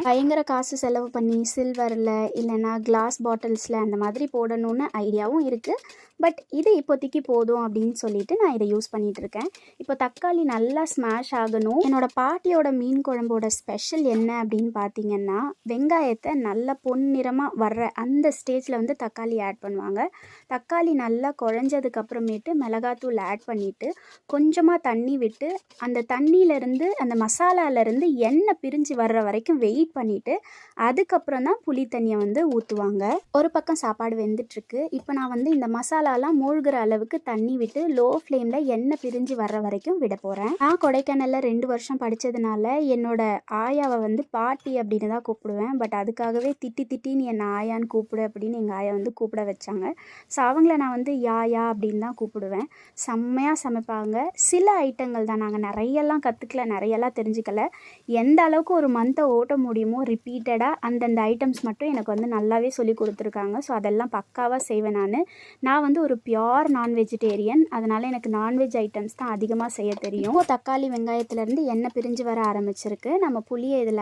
போகிறோம். பயங்கர காசு செலவு பண்ணி சில்வரில் இல்லைன்னா கிளாஸ் பாட்டில்ஸில் அந்த மாதிரி போடணும்னு ஐடியாவும் இருக்குது. பட் இது இப்போதைக்கு போதும் அப்படின்னு சொல்லிட்டு நான் இதை யூஸ் பண்ணிகிட்டு இருக்கேன். இப்போ தக்காளி நல்லா ஸ்மாஷ் ஆகணும். என்னோடய பாட்டியோட மீன் குழம்போட ஸ்பெஷல் என்ன அப்படின்னு பார்த்தீங்கன்னா, வெங்காயத்தை நல்லா பொன்னிறமாக வர்ற அந்த ஸ்டேஜில் வந்து தக்காளி ஆட் பண்ணுவாங்க. தக்காளி நல்லா குழஞ்சதுக்கப்புறமேட்டு மிளகாத்தூள் ஆட் பண்ணிவிட்டு கொஞ்சமாக தண்ணி விட்டு அந்த தண்ணியிலேருந்து அந்த மசாலாலேருந்து எண்ணெய் பிரிஞ்சு வர்ற வரைக்கும் வெயிட் பண்ணிவிட்டு அதுக்கப்புறம் தான் புளி தண்ணியை வந்து ஊற்றுவாங்க. ஒரு பக்கம் சாப்பாடு வெந்துட்டுருக்கு. இப்போ நான் வந்து இந்த மசாலாலாம் மூழ்கிற அளவுக்கு தண்ணி விட்டு லோ ஃப்ளேமில் எண்ணெய் பிரிஞ்சு வர்ற வரைக்கும் விட போகிறேன். நான் கொடைக்கானலில் 2 வருஷம் படித்ததுனால என்னோட ஆயாவை வந்து பாட்டி அப்படின்னு தான் கூப்பிடுவேன். பட் அதுக்காகவே திட்டின்னு என்னை ஆயான்னு கூப்பிடு அப்படின்னு எங்கள் ஆயா வந்து கூப்பிட வச்சாங்க. ஸோ அவங்கள நான் வந்து யா அப்படின்னு தான் கூப்பிடுவேன். செம்மையாக சமைப்பாங்க. சில ஐட்டங்கள் தான், நாங்கள் நிறையெல்லாம் கற்றுக்கல, நிறையெல்லாம் தெரிஞ்சுக்கல. எந்த அளவுக்கு ஒரு மந்த்தை ஓட்ட முடியுமோ ரிப்பீட்டடாக அந்தந்த ஐட்டம்ஸ் மட்டும் எனக்கு வந்து நல்லாவே சொல்லி கொடுத்துருக்காங்க. ஸோ அதெல்லாம் பக்காவாக செய்வேன். நான் வந்து ஒரு பியோர் நான் வெஜிடேரியன். அதனால் எனக்கு நான்வெஜ் ஐட்டம்ஸ் தான் அதிகமாக செய்ய தெரியும். தக்காளி வெங்காயத்துலேருந்து எண்ணெய் பிரிஞ்சு வர ஆரம்பிச்சிருக்கு. நம்ம புளியை இதில்